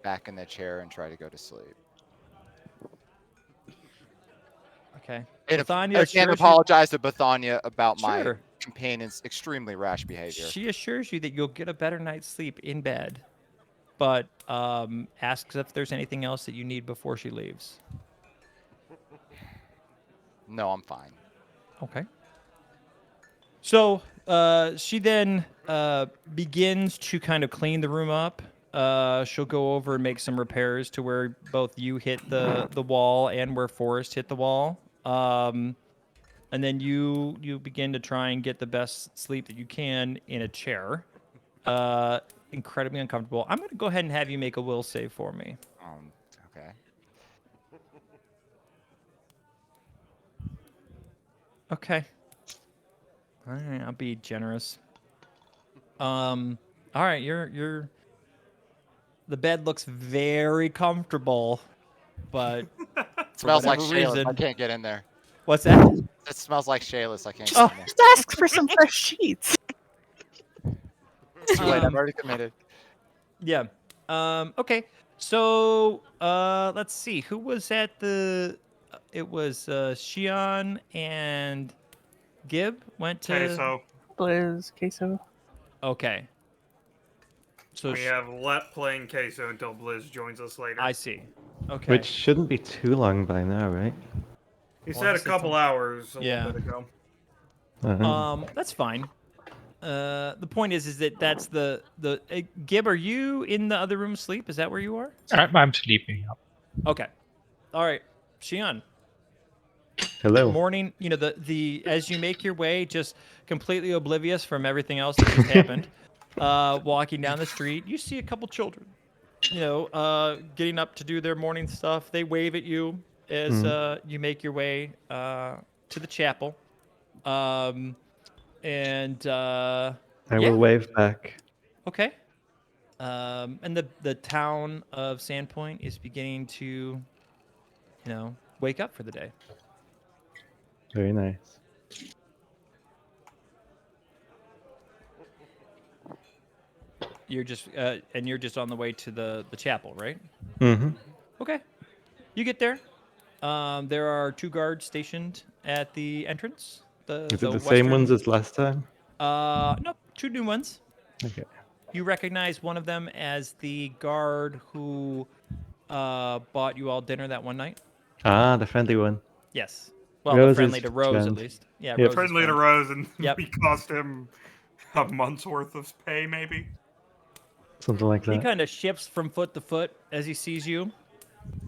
back in the chair and try to go to sleep. Okay. And Bathania again, assures you. apologize to Bathania about my Sure. companion's extremely rash behavior. She assures you that you'll get a better night's sleep in bed, but asks if there's anything else that you need before she leaves. No, I'm fine. Okay. So she then begins to kind of clean the room up. She'll go over and make some repairs to where both you hit the wall and where Forrest hit the wall. And then you begin to try and get the best sleep that you can in a chair. Incredibly uncomfortable. I'm going to go ahead and have you make a will save for me. Okay. Okay. All right, I'll be generous. All right, you're the bed looks very comfortable, but for Smells like whatever Shayla's. I reason, can't get in there. what's that? It smells like Shayla's. I can't Just, get Oh, in there. just ask for some fresh sheets. It's too late. I've um, already committed. yeah. Okay. So, let's see. Who was at the? It was Shion and Gib went to. Queso. Blizz, queso. Okay. So We have Let playing Queso until Blizz joins us later. I see. Okay. Which shouldn't be too long by now, right? He Well, said a this is couple hours a Yeah. little bit ago. That's fine. The point is that that's the Gib. Are you in the other room asleep? Is that where you are? I'm sleeping. Okay. All right, Shion. Hello. Morning. You know the as you make your way, just completely oblivious from everything else that just happened. Walking down the street, you see a couple children. You know, getting up to do their morning stuff. They wave at you as you make your way to the chapel. And I yeah. will wave back. Okay. And the town of Sandpoint is beginning to, you know, wake up for the day. Very nice. You're just and you're just on the way to the chapel, right? Mm-hmm. Okay. You get there. There are 2 guards stationed at the entrance. Is The it the western. same ones as last time? Nope, 2 new ones. Okay. You recognize one of them as the guard who bought you all dinner that one night. Ah, the friendly one. Yes. Well, the Rose friendly is to Rose, friend. at least. Yeah, Yep. Rose's Friendly to friend. Rose, and Yep. we cost him a month's worth of pay, maybe. Something like He that. kind of shifts from foot to foot as he sees you,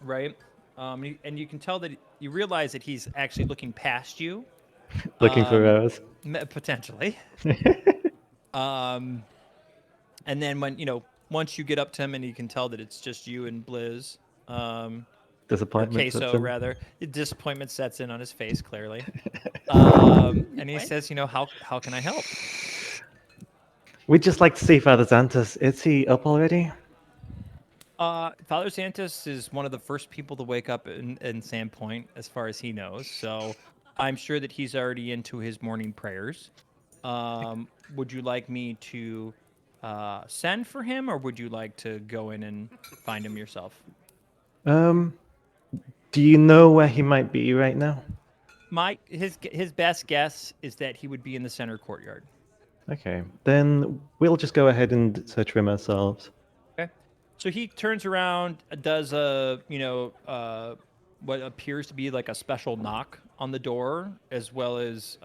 right? And you can tell that you realize that he's actually looking past you, Looking for Rose. potentially. And then when once you get up to him and you can tell that it's just you and Blizz, or Disappointment. Queso That's him. rather, disappointment sets in on his face clearly. And he says, how can I help? We'd just like to see Father Xantus. Is he up already? Father Santos is one of the first people to wake up in Sandpoint, as far as he knows. So I'm sure that he's already into his morning prayers. Would you like me to send for him, or would you like to go in and find him yourself? Do you know where he might be right now? His best guess is that he would be in the center courtyard. Okay, then we'll just go ahead and search for him ourselves. Okay. So he turns around, does what appears to be like a special knock on the door, as well as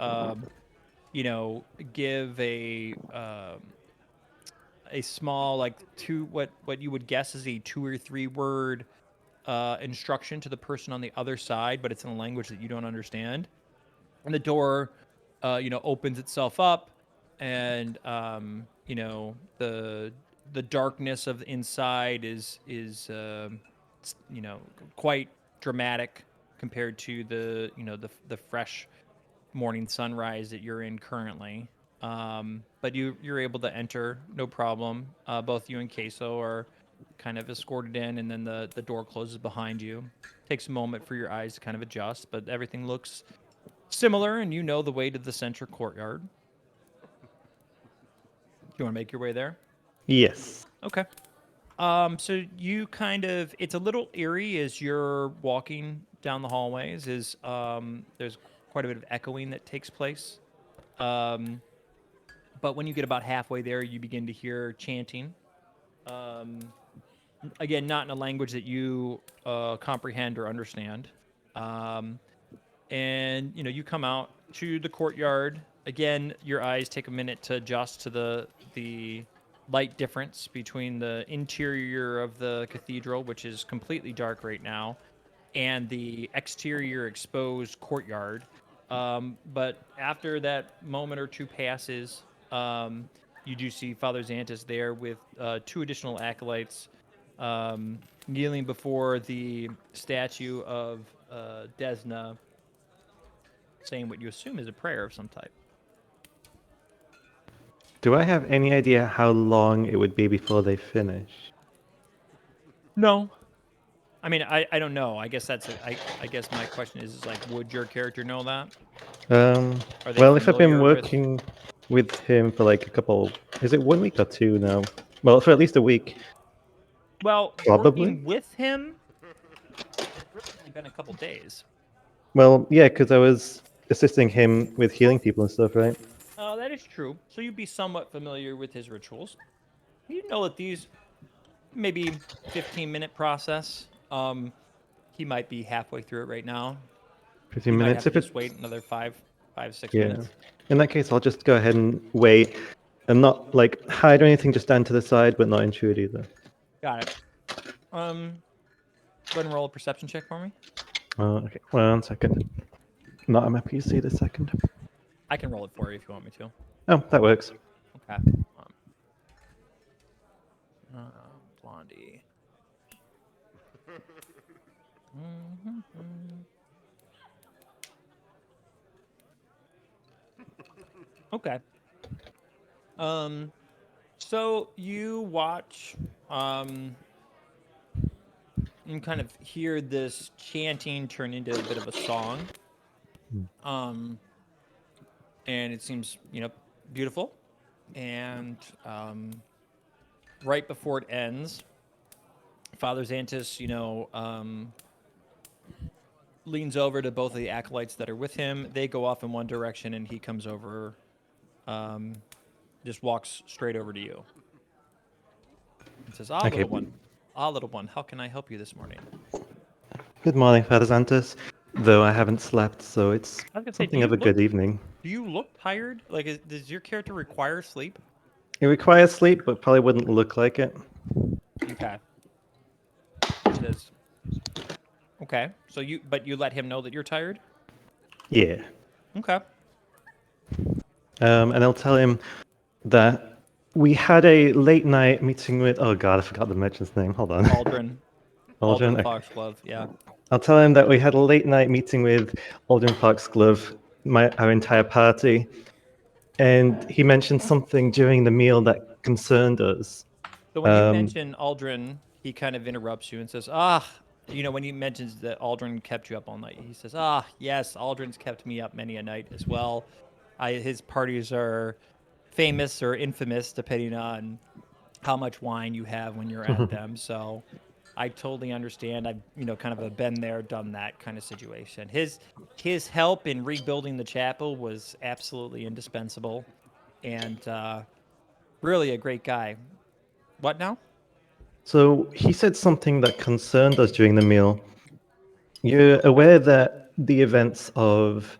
give a small what you would guess is a 2 or 3 word instruction to the person on the other side, but it's in a language that you don't understand. And the door, opens itself up, and the darkness of the inside is quite dramatic compared to the fresh morning sunrise that you're in currently. But you're able to enter, no problem. Both you and Queso are kind of escorted in, and then the door closes behind you. Takes a moment for your eyes to kind of adjust, but everything looks similar, and you know the way to the central courtyard. You want to make your way there? Yes. Okay. So you kind of, it's a little eerie as you're walking down the hallways. There's quite a bit of echoing that takes place. But when you get about halfway there, you begin to hear chanting. Um, Again, not in a language that you comprehend or understand. Um, and you come out to the courtyard. Again, your eyes take a minute to adjust to the light difference between the interior of the cathedral, which is completely dark right now, and the exterior exposed courtyard. But after that moment or two passes, you do see Father Xantus there with two additional acolytes kneeling before the statue of Desna, saying what you assume is a prayer of some type. Do I have any idea how long it would be before they finish? No. I mean, I don't know. I guess I guess my question is like, would your character know that? Um, Are they well, if I've been familiar with? working with him for like a couple, is it 1 week or two now? Well, for at least a week, Well, probably. working with him, it's only been a couple days. Well, yeah, because I was assisting him with healing people and stuff, right? That is true. So you'd be somewhat familiar with his rituals. You know that these maybe 15-minute process. He might be halfway through it right now. 15 He might minutes. have to If just it, wait another 6 yeah. minutes. In that case, I'll just go ahead and wait and not like hide or anything, just stand to the side, but not intrude either. Got it. Go ahead and roll a perception check for me. Okay, 1 second. Not on my PC this second. I can roll it for you if you want me to. Oh, that works. Okay. Blondie. Okay. So you watch, and kind of hear this chanting turn into a bit of a song. Um, and it seems, beautiful. And right before it ends, Father Xantus, leans over to both of the acolytes that are with him. They go off in one direction, and he comes over, just walks straight over to you and says, Okay. little one, how can I help you this morning? Good morning, Father Xantus. Though I haven't slept, so it's I was gonna say, something of a good evening. do you look tired? Like, does your character require sleep? It requires sleep, but probably wouldn't look like it. Okay. He says, okay. So but you let him know that you're tired? Yeah. Okay. And I'll tell him that we had a late night meeting with. Oh God, I forgot the merchant's name. Hold on. Aldrin. Aldrin Okay. Foxglove, yeah. I'll tell him that we had a late night meeting with Aldrin Foxglove, our entire party, and he mentioned something during the meal that concerned us. So when you mention Aldrin, he kind of interrupts you and says, when he mentions that Aldrin kept you up all night, he says, yes, Aldrin's kept me up many a night as well. His parties are famous or infamous depending on how much wine you have when you're at them. So I totally understand. I've, kind of a been there, done that kind of situation. His help in rebuilding the chapel was absolutely indispensable, and really a great guy. What now? So he said something that concerned us during the meal. You're aware that the events of,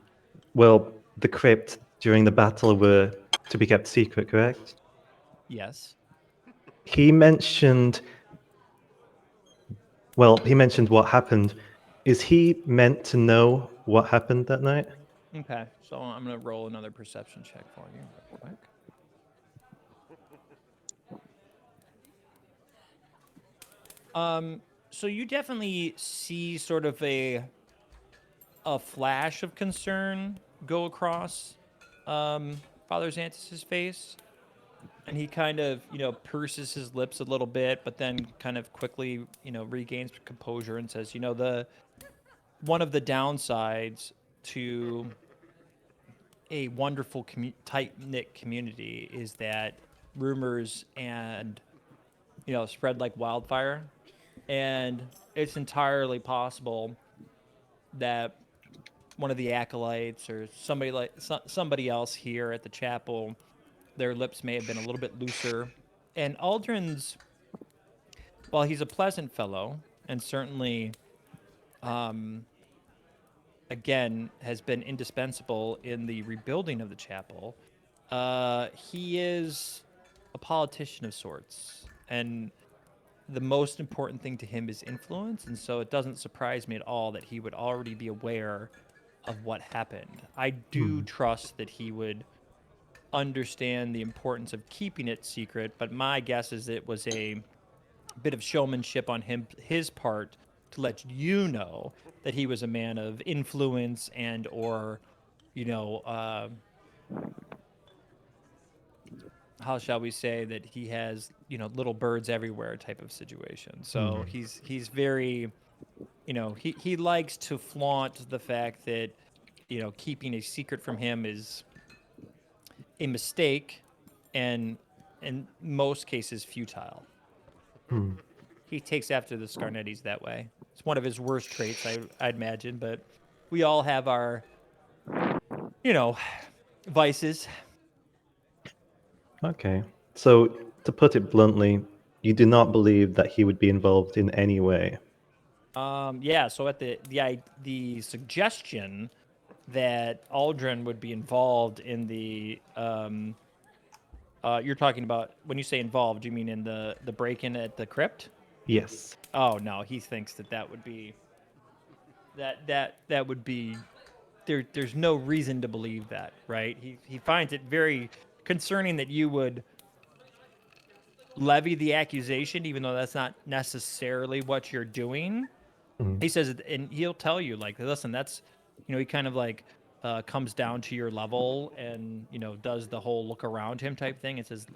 well, the crypt during the battle were to be kept secret, correct? Yes. He mentioned, well, he mentioned what happened. Is he meant to know what happened that night? Okay. So I'm gonna roll another perception check for you real quick. So you definitely see sort of a flash of concern go across Father Xantus's face, and he kind of purses his lips a little bit, but then kind of quickly regains composure and says, the one of the downsides to a wonderful tight knit community is that rumors and spread like wildfire. And it's entirely possible that one of the acolytes or somebody else here at the chapel, their lips may have been a little bit looser. And Aldrin's, while he's a pleasant fellow and certainly, um, again, has been indispensable in the rebuilding of the chapel, he is a politician of sorts. And the most important thing to him is influence. And so it doesn't surprise me at all that he would already be aware of what happened. I do trust that he would understand the importance of keeping it secret, but my guess is it was a bit of showmanship on his part to let you know that he was a man of influence and or you know how shall we say that he has little birds everywhere type of situation. So he's very he likes to flaunt the fact that keeping a secret from him is a mistake and in most cases futile. He takes after the Scarnettis that way. It's one of his worst traits, I'd imagine, but we all have our, vices. Okay. So, to put it bluntly, you do not believe that he would be involved in any way. Yeah. So at the suggestion that Aldrin would be involved in the, you're talking about when you say involved, you mean in the break-in at the crypt? Yes. Oh no, he thinks that would be that would be there's no reason to believe that, right? He finds it very concerning that you would levy the accusation, even though that's not necessarily what you're doing. He says, and he'll tell you, like, listen, that's, he kind of like comes down to your level and does the whole look around him type thing. It says,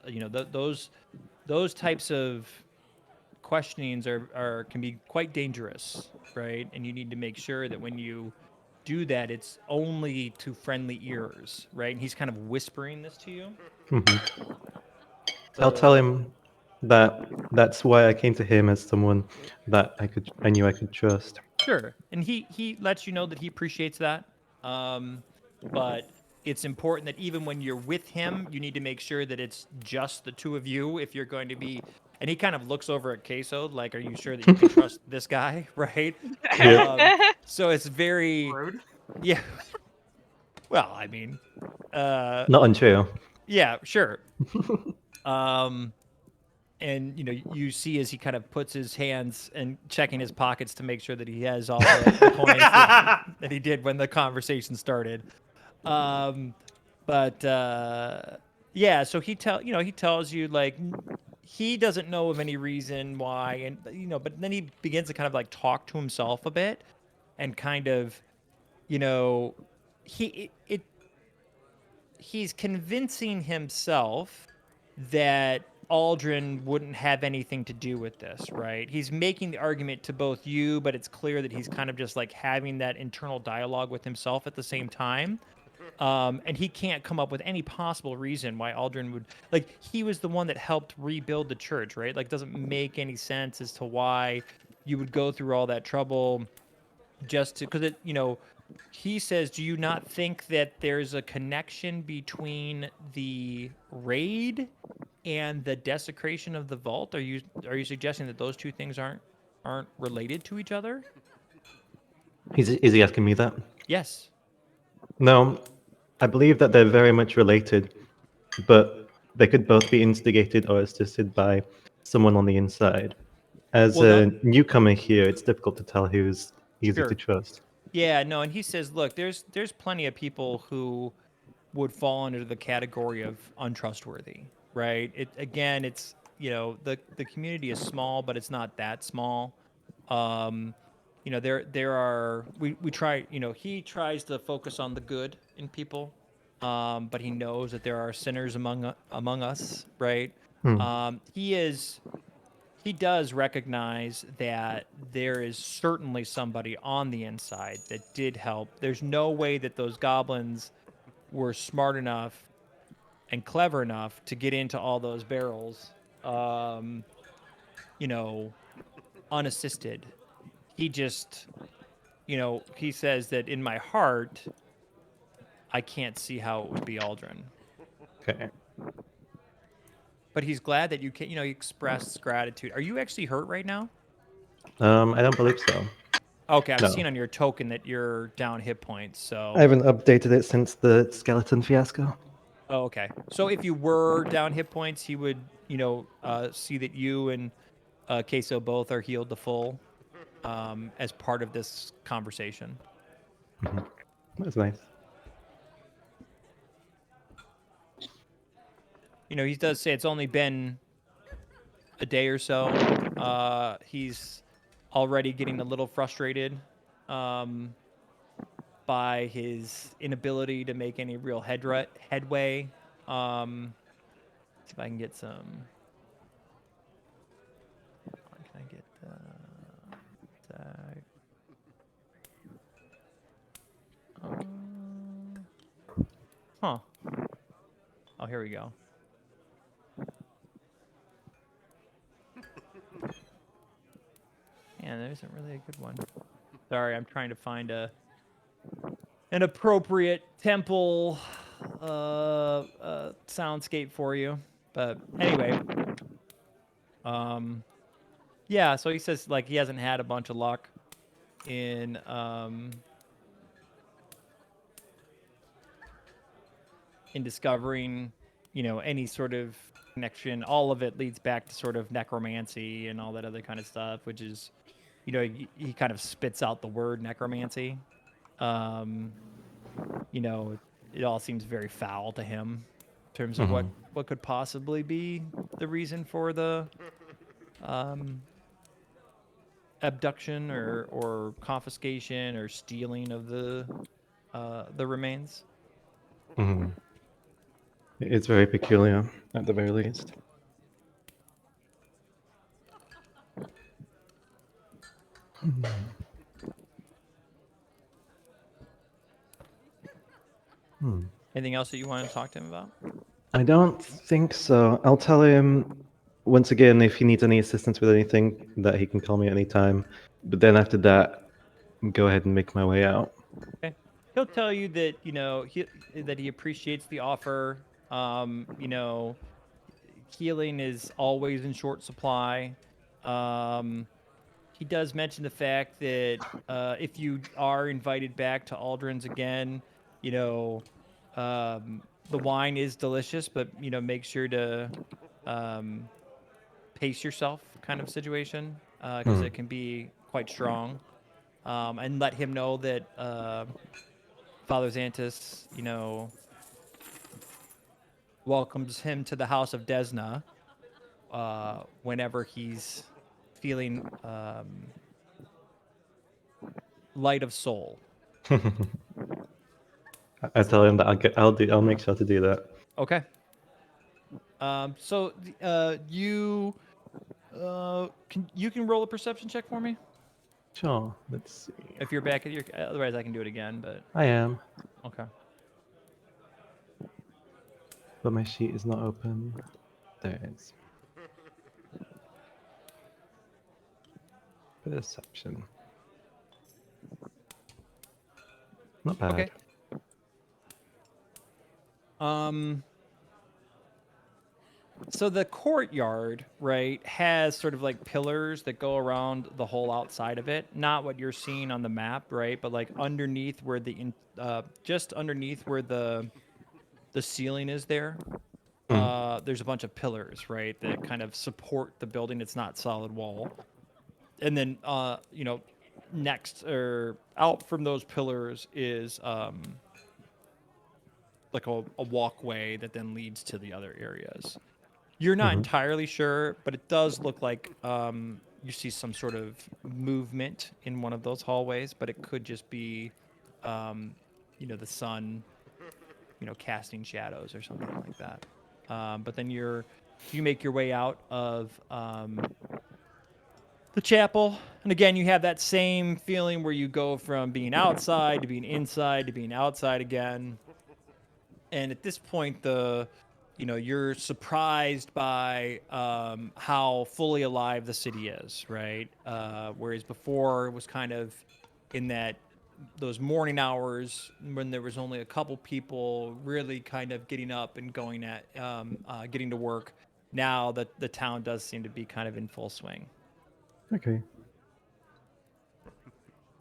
those types of questionings are can be quite dangerous, right? And you need to make sure that when you do that, it's only to friendly ears, right? And he's kind of whispering this to you. I'll tell him that that's why I came to him as someone that I knew I could trust. Sure, and he lets you know that he appreciates that. But it's important that even when you're with him, you need to make sure that it's just the two of you. If you're going to be, and he kind of looks over at Queso, like, "Are you sure that you can trust this guy?" Right? So it's very, Rude. yeah. Well, I mean, Not untrue. yeah, sure. Um, and you see as he kind of puts his hands and checking his pockets to make sure that he has all the coins that he did when the conversation started. But yeah, so he tells you, like, he doesn't know of any reason why, and but then he begins to kind of like talk to himself a bit and kind of he it he's convincing himself that Aldrin wouldn't have anything to do with this, right? He's making the argument to both you, but it's clear that he's kind of just like having that internal dialogue with himself at the same time. And he can't come up with any possible reason why Aldrin would, like, he was the one that helped rebuild the church, right? Like, doesn't make any sense as to why you would go through all that trouble just to, because he says, do you not think that there's a connection between the raid and the desecration of the vault? Are you suggesting that those two things aren't related to each other? Is he asking me that? Yes. No, I believe that they're very much related, but they could both be instigated or assisted by someone on the inside. As Well, a no, newcomer here, it's difficult to tell who's easy to sure. trust. Yeah, no, and he says, look, there's plenty of people who would fall under the category of untrustworthy, right? It again, it's the community is small, but it's not that small. Um, there are we try he tries to focus on the good in people, but he knows that there are sinners among us, right? Hmm. He does recognize that there is certainly somebody on the inside that did help. There's no way that those goblins were smart enough and clever enough to get into all those barrels unassisted. He just, he says that in my heart, I can't see how it would be Aldrin. Okay. But he's glad that you can, he expressed gratitude. Are you actually hurt right now? I don't believe so. Okay, I've No. seen on your token that you're down hit points. So I haven't updated it since the skeleton fiasco. Oh, okay. So if you were down hit points, he would, see that you and Queso both are healed to full as part of this conversation. That's nice. He does say it's only been a day or so. He's already getting a little frustrated by his inability to make any real headway. See if I can get some. Can I get tag? Huh. Oh, here we go. Yeah, there isn't really a good one. Sorry, I'm trying to find an appropriate temple soundscape for you. But anyway, yeah. So he says like he hasn't had a bunch of luck in discovering, any sort of connection. All of it leads back to sort of necromancy and all that other kind of stuff, which is, he kind of spits out the word necromancy. It all seems very foul to him in terms of what could possibly be the reason for the abduction or confiscation or stealing of the remains. It's very peculiar, at the very least. Anything else that you want to talk to him about? I don't think so. I'll tell him once again if he needs any assistance with anything that he can call me anytime. But then after that, go ahead and make my way out. Okay. He'll tell you that he appreciates the offer. Healing is always in short supply. He does mention the fact that if you are invited back to Aldrin's again, the wine is delicious, but make sure to pace yourself, kind of situation, because it can be quite strong. And let him know that Father Xantus, welcomes him to the house of Desna whenever he's feeling light of soul. I tell him that I'll make sure to do that. Okay. So you can roll a perception check for me Sure. Let's see. if you're back at your. Otherwise, I can do it again. But I am, okay. but my sheet is not open. There it is. Perception. Not bad. Okay. So the courtyard, right, has sort of like pillars that go around the whole outside of it. Not what you're seeing on the map, right? But like underneath where just underneath where the ceiling is there, there's a bunch of pillars, right, that kind of support the building. It's not solid wall. And then, next or out from those pillars is like a walkway that then leads to the other areas. You're not entirely sure, but it does look like you see some sort of movement in one of those hallways, but it could just be, the sun, casting shadows or something like that. But then you make your way out of the chapel, and again, you have that same feeling where you go from being outside to being inside to being outside again. And at this point, the you're surprised by how fully alive the city is, right? Whereas before it was kind of in those morning hours when there was only a couple people really kind of getting up and going getting to work. Now that the town does seem to be kind of in full swing. Okay.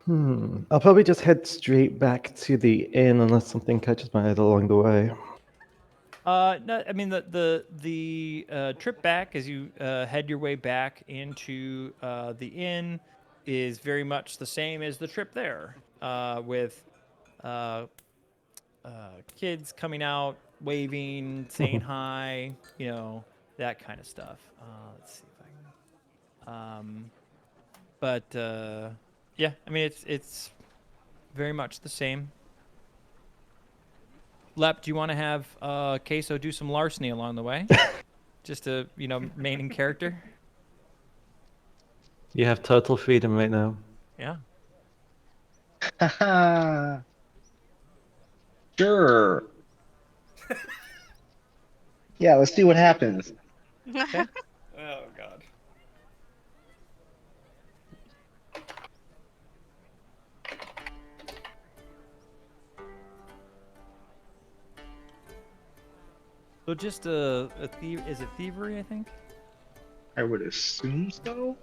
I'll probably just head straight back to the inn unless something catches my eye along the way. No, I mean the trip back as you head your way back into the inn is very much the same as the trip there, with uh, kids coming out, waving, saying hi, that kind of stuff. Let's see if I can. But yeah, I mean it's very much the same. Lep, do you want to have Queso do some larceny along the way? Just to, main in character? You have total freedom right now. Yeah. Haha. Sure. Yeah, let's see what happens. Okay. Oh god. So just is it thievery, I think? I would assume so.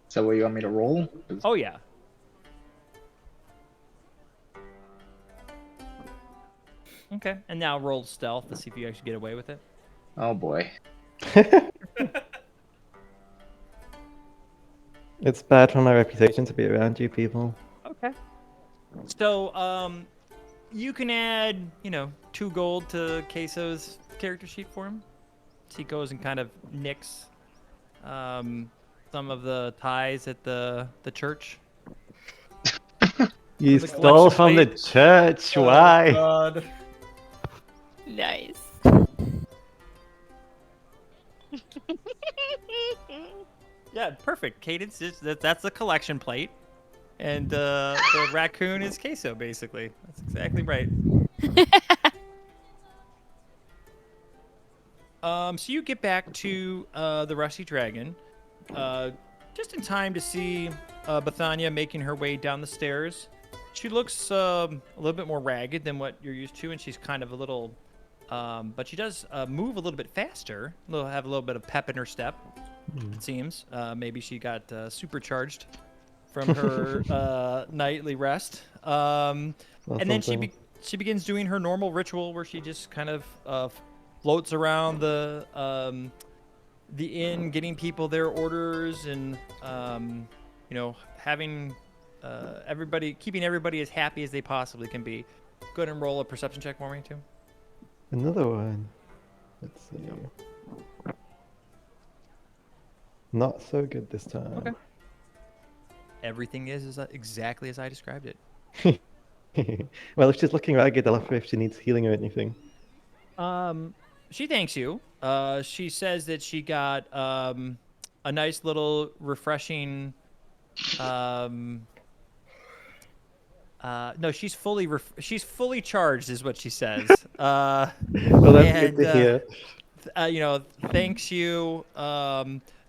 Is that what you want me to roll? Oh, yeah. Okay. And now roll stealth to see if you actually get away with it. Oh boy. It's bad for my reputation to be around you people. Okay. So, you can add, 2 gold to Queso's character sheet for him. So he goes and kind of nicks some of the ties at the church. You The stole collection from the plate. church. Why? God. Nice. Yeah, perfect. Cadence that's the collection plate, and the raccoon is Queso, basically. That's exactly right. So you get back to the Rusty Dragon, just in time to see Bethania making her way down the stairs. She looks a little bit more ragged than what you're used to, and she's kind of a little, but she does move a little bit faster. Have a little bit of pep in her step. It seems. Maybe she got supercharged from her nightly rest. And then she begins doing her normal ritual where she just kind of floats around the inn, getting people their orders, and having keeping everybody as happy as they possibly can be. Go ahead and roll a perception check for me too. Another one. Let's see. Not so good this time. Okay. Everything is exactly as I described it. Well, if she's looking ragged, I'll ask her if she needs healing or anything. She thanks you. She says that she got a nice little refreshing. No, she's fully charged, is what she says. Well, that's and, good to hear. Thanks you.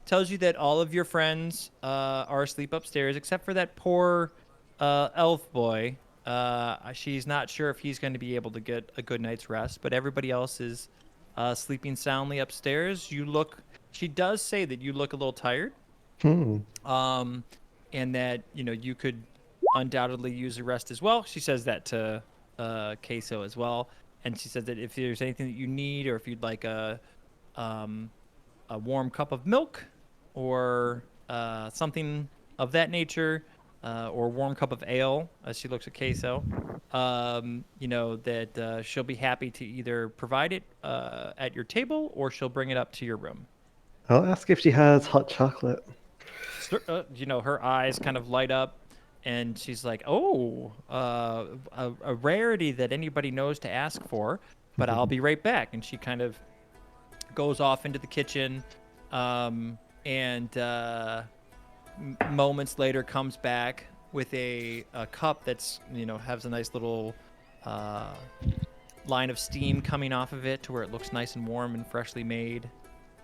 Tells you that all of your friends are asleep upstairs except for that poor elf boy. She's not sure if he's going to be able to get a good night's rest, but everybody else is sleeping soundly upstairs. She does say that you look a little tired. And that, you could undoubtedly use a rest as well. She says that to Queso as well. And she says that if there's anything that you need, or if you'd like a warm cup of milk or something of that nature, or a warm cup of ale, as she looks at Queso, that she'll be happy to either provide it at your table, or she'll bring it up to your room. I'll ask if she has hot chocolate. Her eyes kind of light up, and she's like, "Oh, a rarity that anybody knows to ask for, but I'll be right back." And she kind of goes off into the kitchen, and moments later comes back with a cup that's has a nice little line of steam coming off of it to where it looks nice and warm and freshly made.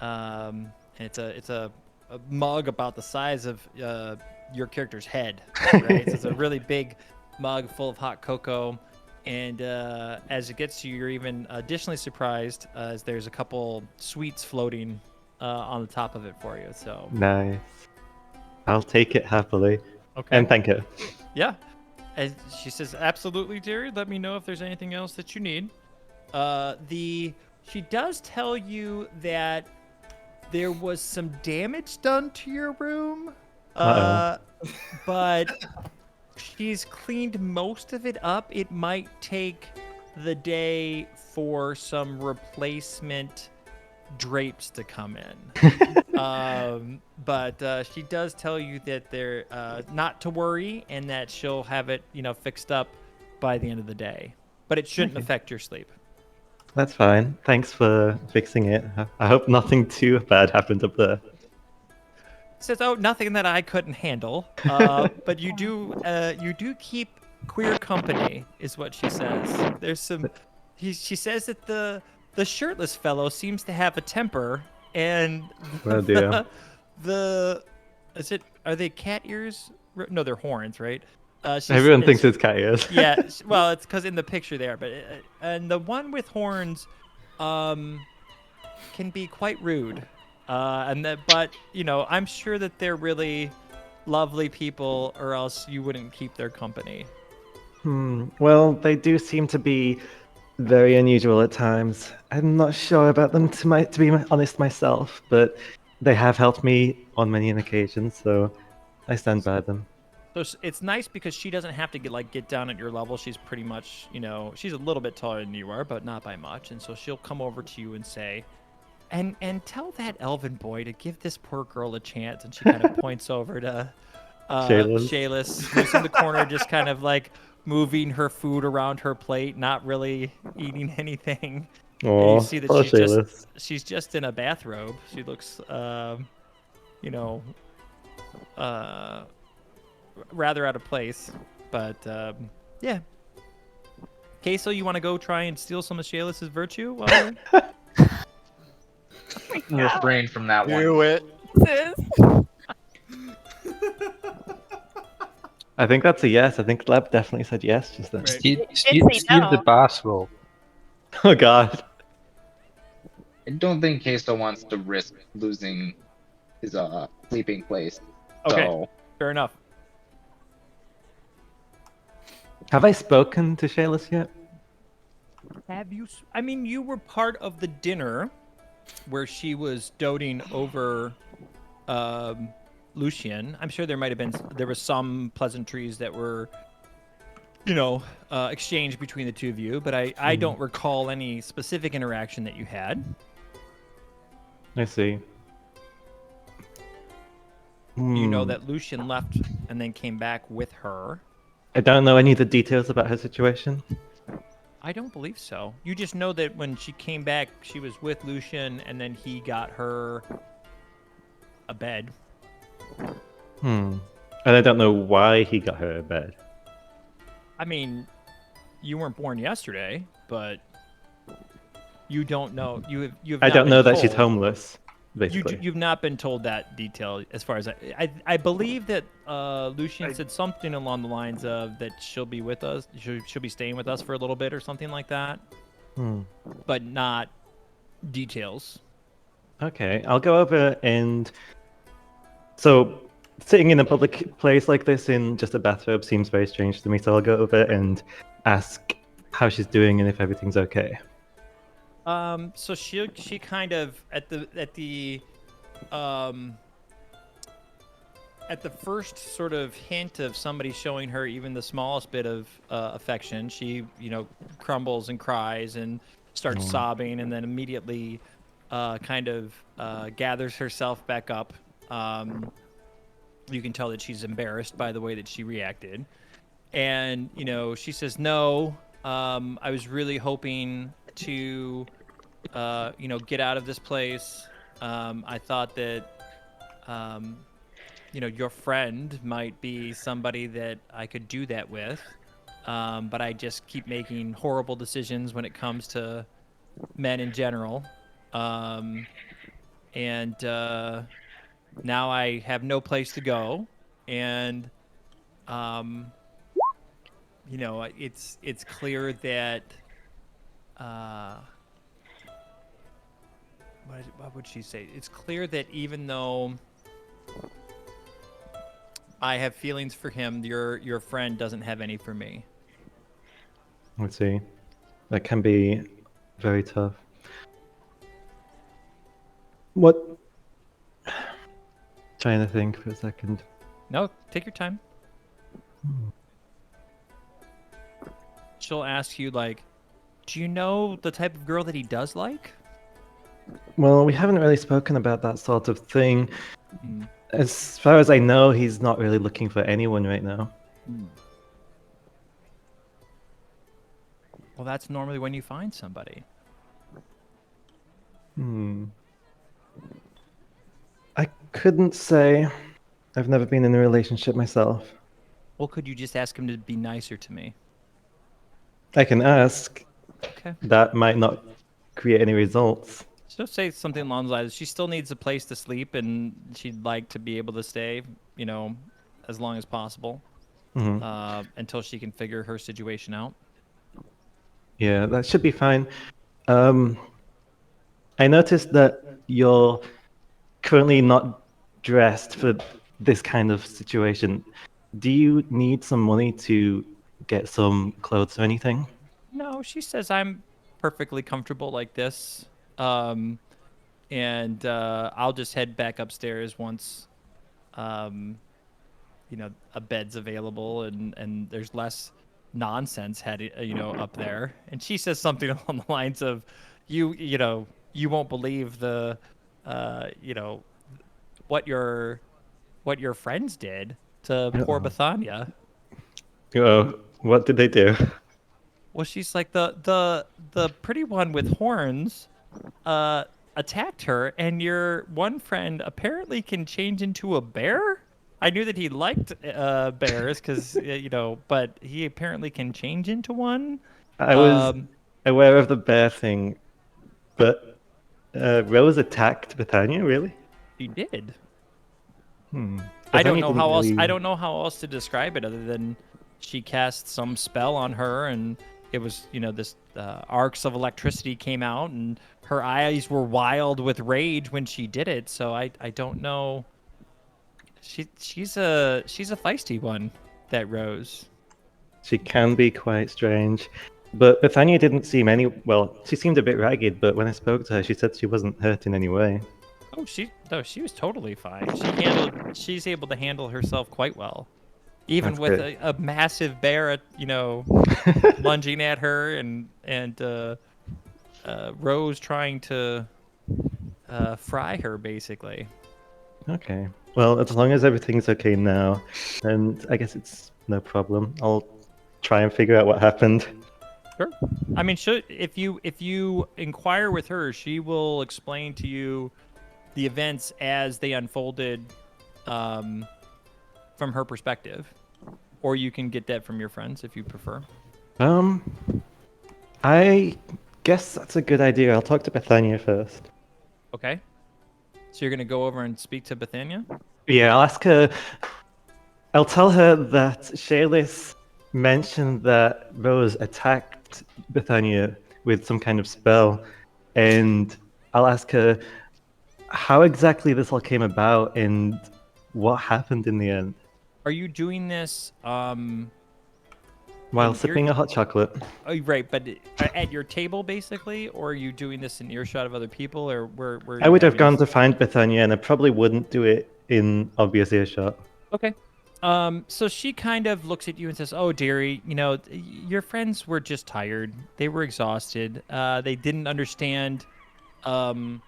And it's a mug about the size of your character's head, right? So it's a really big mug full of hot cocoa. And as it gets to you, you're even additionally surprised as there's a couple sweets floating on the top of it for you. So Nice. I'll take it happily. okay, And thank her. yeah. And she says, "Absolutely, dearie. Let me know if there's anything else that you need." She does tell you that there was some damage done to your room, Uh-oh. but she's cleaned most of it up. It might take the day for some replacement drapes to come in. But she does tell you that they're not to worry and that she'll have it, fixed up by the end of the day. But it shouldn't affect your sleep. That's fine. Thanks for fixing it. I hope nothing too bad happened up there. Says, "Oh, nothing that I couldn't handle." But you do keep queer company, is what she says. There's some. She says that the shirtless fellow seems to have a temper, and Oh dear. are they cat ears? No, they're horns, right? Everyone thinks it's cat ears. Yeah, well, it's because in the picture there, but and the one with horns, can be quite rude. But I'm sure that they're really lovely people, or else you wouldn't keep their company. Well, they do seem to be very unusual at times. I'm not sure about them to be honest myself, but they have helped me on many an occasion, so I stand by them. So it's nice because she doesn't have to get down at your level. She's pretty much, she's a little bit taller than you are, but not by much. And so she'll come over to you and say, and tell that elven boy to give this poor girl a chance. And she kind of points over to Shayless, who's in the corner, just kind of moving her food around her plate, not really eating anything. And you see that she's just in a bathrobe. She looks, rather out of place. But yeah. Queso, you want to go try and steal some of Shayless's virtue? While Refrain from that one. Do it. Sis. I think that's a yes. I think Leb definitely said yes just then. Right. Steve the boss roll. Oh god. I don't think Queso wants to risk losing his sleeping place. Okay. So Fair enough. Have I spoken to Shayless yet? Have you? I mean, you were part of the dinner where she was doting over Lucian. I'm sure there were some pleasantries that were, exchanged between the two of you, but I don't recall any specific interaction that you had. I see. You know that Lucian left and then came back with her. I don't know any of the details about her situation. I don't believe so. You just know that when she came back, she was with Lucian, and then he got her a bed. And I don't know why he got her a bed. I mean, you weren't born yesterday, but you don't know. I don't know that she's homeless, basically. You've not been told that detail, as far as I believe that Lucian said something along the lines of that she'll be with us. She'll be staying with us for a little bit or something like that. But not details. Okay, I'll go over and... So, sitting in a public place like this in just a bathrobe seems very strange to me, so I'll go over and ask how she's doing and if everything's okay. So she kind of at the first sort of hint of somebody showing her even the smallest bit of affection, she crumbles and cries and starts sobbing, and then immediately kind of gathers herself back up. You can tell that she's embarrassed by the way that she reacted, and she says, "No, I was really hoping to get out of this place. I thought that your friend might be somebody that I could do that with. But I just keep making horrible decisions when it comes to men in general. And now I have no place to go. And, um, it's clear that, what would she say? It's clear that even though I have feelings for him, your friend doesn't have any for me. Let's see. That can be very tough. What? Trying to think for a second. No, take your time. She'll ask you like, do you know the type of girl that he does like? Well, we haven't really spoken about that sort of thing. Mm. As far as I know, he's not really looking for anyone right now. Well, that's normally when you find somebody. I couldn't say. I've never been in a relationship myself. Well, could you just ask him to be nicer to me? I can ask. Okay. That might not create any results. So say something along those lines. She still needs a place to sleep, and she'd like to be able to stay, as long as possible, until she can figure her situation out. Yeah, that should be fine. I noticed that you're currently not dressed for this kind of situation. Do you need some money to get some clothes or anything? No, she says I'm perfectly comfortable like this. And I'll just head back upstairs once, a bed's available and there's less nonsense up there. And she says something along the lines of, you won't believe the, what your friends did to poor Bethania. Oh, what did they do? Well, she's like the pretty one with horns, attacked her, and your one friend apparently can change into a bear. I knew that he liked bears because but he apparently can change into one. I was aware of the bear thing, but Rose attacked Bethania, really? He did. I don't Bethania know didn't how else. really- I don't know how else to describe it other than she cast some spell on her, and it was this arcs of electricity came out, and her eyes were wild with rage when she did it. So I don't know. She's a feisty one, that Rose. She can be quite strange. But Bethania didn't seem well, she seemed a bit ragged, but when I spoke to her, she said she wasn't hurt in any way. Oh, she was totally fine. She's able to handle herself quite well, even That's with good. a massive bear, lunging at her, and Rose trying to fry her, basically. Okay. Well, as long as everything's okay now, and I guess it's no problem. I'll try and figure out what happened. Sure. I mean, if you inquire with her, she will explain to you the events as they unfolded, from her perspective, or you can get that from your friends if you prefer. I guess that's a good idea. I'll talk to Bethania first. Okay. So you're gonna go over and speak to Bethania? Yeah, I'll ask her. I'll tell her that Shaylis mentioned that Rose attacked Bethania with some kind of spell, and I'll ask her how exactly this all came about and what happened in the end. Are you doing this While in sipping a hot chocolate. Oh, right, but at your table basically, or are you doing this in earshot of other people, or where I would have gone to find Bethania, and I probably wouldn't do it in obvious earshot. Okay. So she kind of looks at you and says, "Oh, dearie, your friends were just tired. They were exhausted. They didn't understand. They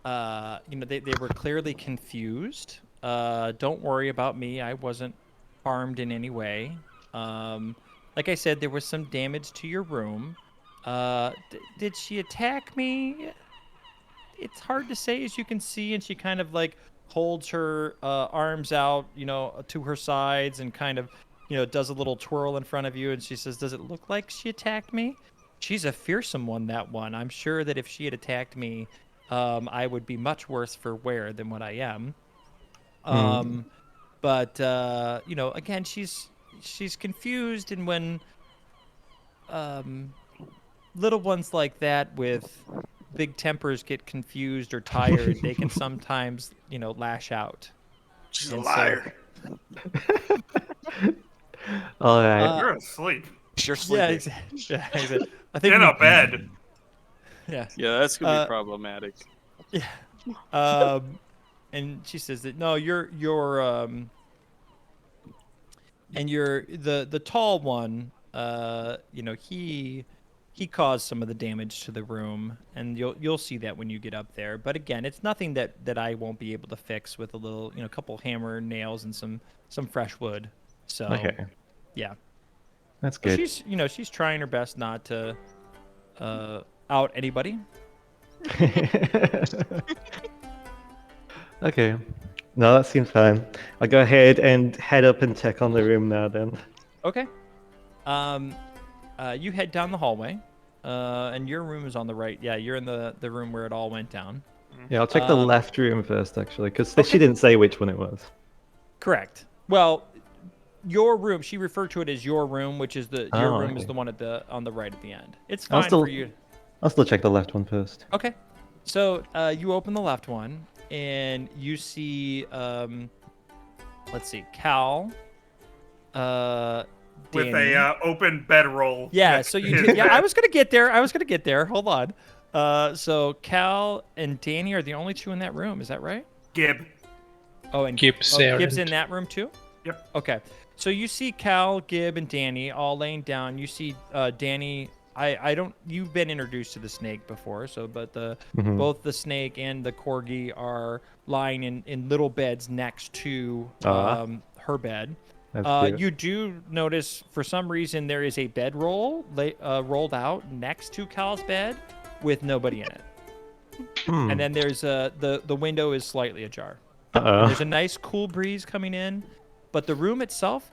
were clearly confused. Don't worry about me. I wasn't harmed in any way. Like I said, there was some damage to your room. Did she attack me? It's hard to say, as you can see." And she kind of like holds her arms out, to her sides and kind of, does a little twirl in front of you. And she says, "Does it look like she attacked me? She's a fearsome one, that one. I'm sure that if she had attacked me, I would be much worse for wear than what I am." But again, she's confused, and when little ones like that with big tempers get confused or tired, they can sometimes, lash out. She's a And liar. All right. You're asleep. You're Yeah, sleeping. exactly. Yeah, exactly. I think In a bed. Yeah. Yeah, that's gonna Uh, be problematic. Yeah. And she says that no, and you're the tall one. He caused some of the damage to the room, and you'll see that when you get up there. But again, it's nothing that I won't be able to fix with a little, couple hammer nails and some fresh wood. So Okay. yeah. That's So good. she's trying her best not to out anybody. Okay. No, that seems fine. I'll go ahead and head up and check on the room now then. Okay. You head down the hallway, and your room is on the right. Yeah, you're in the room where it all went down. Yeah, I'll check the left room first, actually, because okay. she didn't say which one it was. Correct. Well, your room. She referred to it as your room, which is your room is okay. the one on the right at the end. It's I'll fine still- for you. I'll still check the left one first. Okay. So you open the left one, and you see, let's see, Cal. With Danny. a open bedroll. Yeah, next so to you his did, yeah, bed. I was gonna get there. Hold on. So Cal and Danny are the only two in that room. Is that right? Gib. Oh, and Gibbs Gibbs in aren't. that room too. Yep. Okay. So you see Cal, Gib, and Danny all laying down. You see Danny. I don't. You've been introduced to the snake before, but both the snake and the corgi are lying in little beds next to her bed. That's cute. You do notice, for some reason, there is a bedroll rolled out next to Cal's bed with nobody in it. And then there's the window is slightly ajar. Uh-oh. There's a nice cool breeze coming in, but the room itself,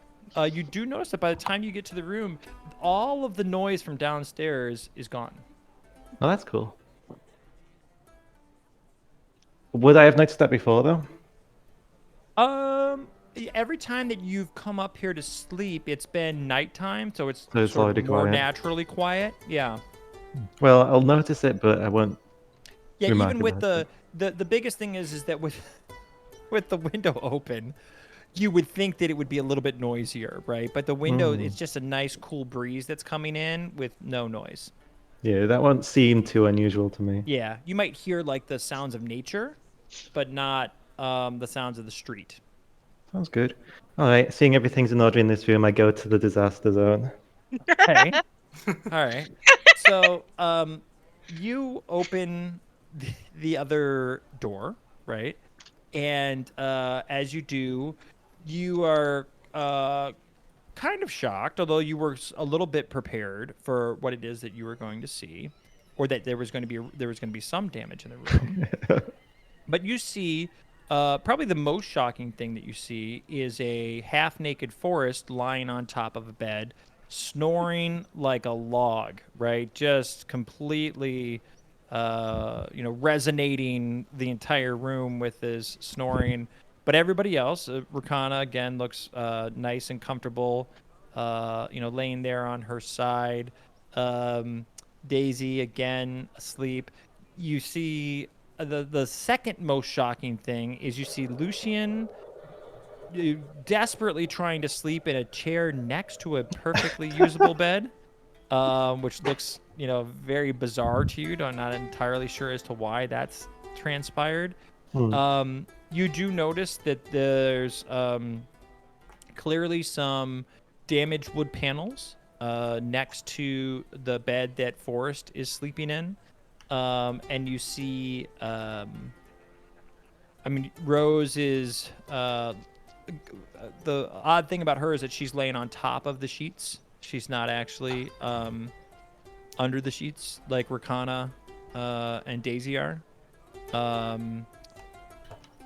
you do notice that by the time you get to the room, all of the noise from downstairs is gone. Oh, that's cool. Would I have noticed that before, though? Every time that you've come up here to sleep, it's been nighttime, so it's So it's sort already of more quiet. naturally quiet. Yeah. Well, I'll notice it, but I won't. Yeah, remark even with about the biggest thing is that with the window open, you would think that it would be a little bit noisier, right? But the window, it's just a nice cool breeze that's coming in with no noise. Yeah, that won't seem too unusual to me. Yeah, you might hear like the sounds of nature, but not the sounds of the street. Sounds good. All right, seeing everything's in order in this room, I go to the disaster zone. Okay. All right. So, you open the other door, right? And as you do, you are kind of shocked, although you were a little bit prepared for what it is that you were going to see, or that there was going to be some damage in the room. But you see, probably the most shocking thing that you see is a half-naked Forrest lying on top of a bed, snoring like a log, right? Just completely, resonating the entire room with his snoring. But everybody else, Rakana again looks nice and comfortable, laying there on her side. Daisy again asleep. You see the second most shocking thing is you see Lucian desperately trying to sleep in a chair next to a perfectly usable bed, which looks very bizarre to you. I'm not entirely sure as to why that's transpired. You do notice that there's clearly some damaged wood panels next to the bed that Forrest is sleeping in. And you see, Rose is, the odd thing about her is that she's laying on top of the sheets. She's not actually under the sheets like Rakana and Daisy are.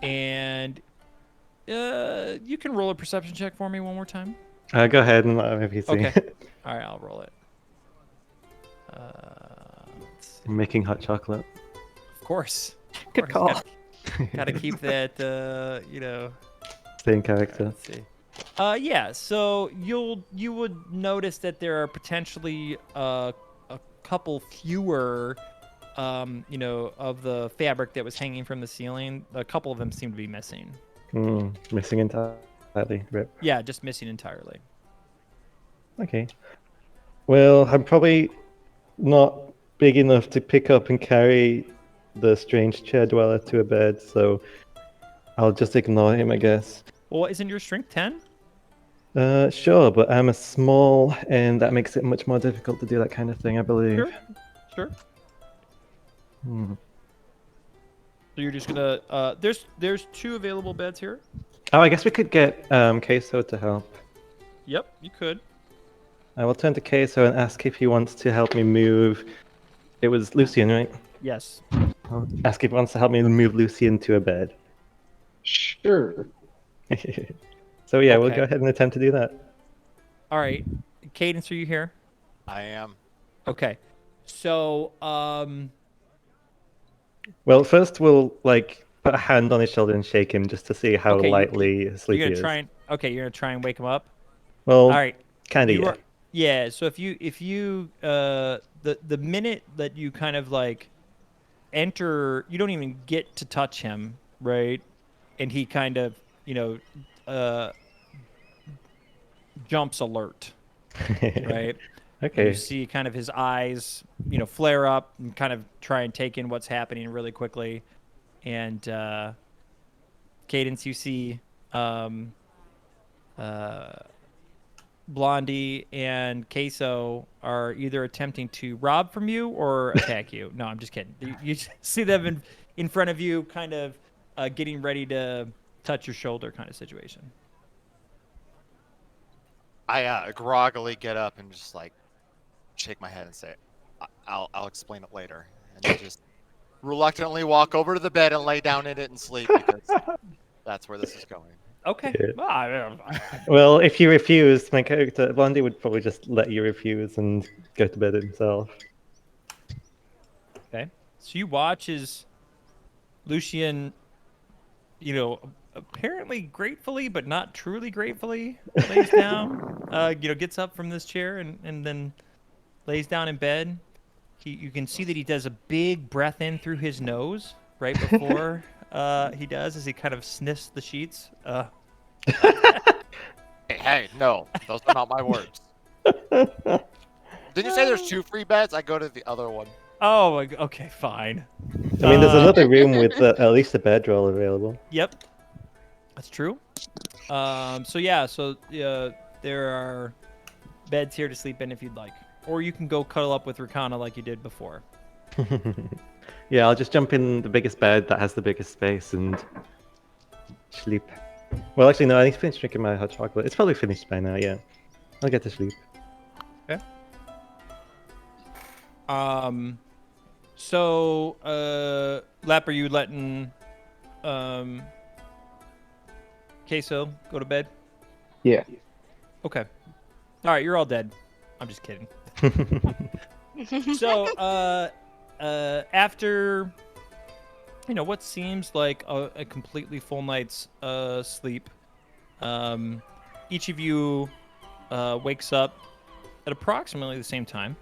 And you can roll a perception check for me one more time. Go ahead and let me see. Okay. All right, I'll roll it. Let's see. I'm making hot chocolate. Of course. Of Good course. call. Gotta keep that, Same character. Let's see. Yeah. So you would notice that there are potentially a couple fewer, of the fabric that was hanging from the ceiling. A couple of them seem to be missing. Missing entirely. Rip. Yeah, just missing entirely. Okay. Well, I'm probably not big enough to pick up and carry the strange chair dweller to a bed, so I'll just ignore him, I guess. Well, isn't your strength 10? Sure, but I'm a small, and that makes it much more difficult to do that kind of thing, I believe. Sure. Hmm. So you're just gonna there's 2 available beds here. Oh, I guess we could get Queso to help. Yep, you could. I will turn to Queso and ask if he wants to help me move. It was Lucian, right? Yes. I'll ask if he wants to help me move Lucian to a bed. Sure. So yeah, we'll Okay. go ahead and attempt to do that. All right. Cadence, are you here? I am. Okay. So, Well, first we'll put a hand on his shoulder and shake him just to see how Okay, lightly asleep you're he gonna is. try and you're gonna try and wake him up. Well, All right. kind of, You yeah. are- yeah. So if you the minute that you kind of enter, you don't even get to touch him, right? And he kind of jumps alert, right? Okay. You see kind of his eyes, flare up and kind of try and take in what's happening really quickly. And Cadence, you see Blondie and Queso are either attempting to rob from you or attack you. No, I'm just kidding. You see them in front of you, kind of getting ready to touch your shoulder kind of situation. I groggily get up and just shake my head and say, I'll explain it later, and then just reluctantly walk over to the bed and lay down in it and sleep because that's where this is going. Okay. Yeah. Well, Well, if you refuse, my character Blondie would probably just let you refuse and go to bed himself. okay. So you watch as Lucian, apparently gratefully, but not truly gratefully, lays down. Gets up from this chair and then lays down in bed. You can see that he does a big breath in through his nose right before he does, as he kind of sniffs the sheets. Hey, no, those are not my words. Did you say there's 2 free beds? I go to the other one. Oh, okay, fine. I mean, there's another room with at least a bedroll available. Yep, that's true. So there are beds here to sleep in if you'd like, or you can go cuddle up with Rakana like you did before. Yeah, I'll just jump in the biggest bed that has the biggest space and sleep. Well, actually, no, I need to finish drinking my hot chocolate. It's probably finished by now, yeah. I'll get to sleep. Okay. So, Lap, are you letting Queso go to bed? Yeah. Okay. All right, you're all dead. I'm just kidding. So, after what seems like a completely full night's sleep, each of you wakes up at approximately the same time,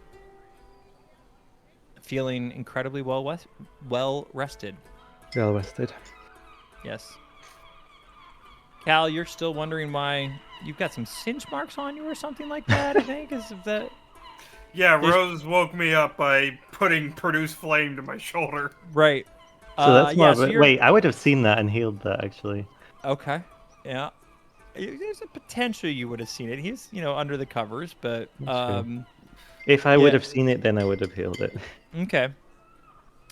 feeling incredibly well rested. Well rested. Yes. Cal, you're still wondering why you've got some singe marks on you or something like that, I think. Is that... Yeah, Rose woke me up by putting produce flame to my shoulder. Right. So that's more of so a... you're... Wait, I would have seen that and healed that, actually. Okay. Yeah. There's a potential you would have seen it. He's, under the covers, but... That's true. If I would yeah. have seen it, then I would have healed it. Okay.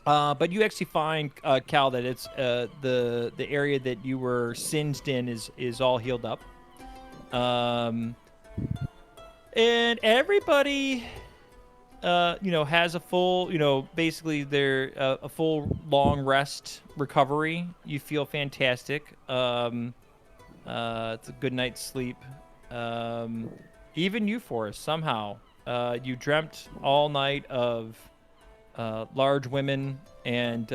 But you actually find, Cal, that it's the area that you were singed in is all healed up. And everybody has a full, basically their a full long rest recovery. You feel fantastic. It's a good night's sleep. Even you, Forrest, somehow, you dreamt all night of large women and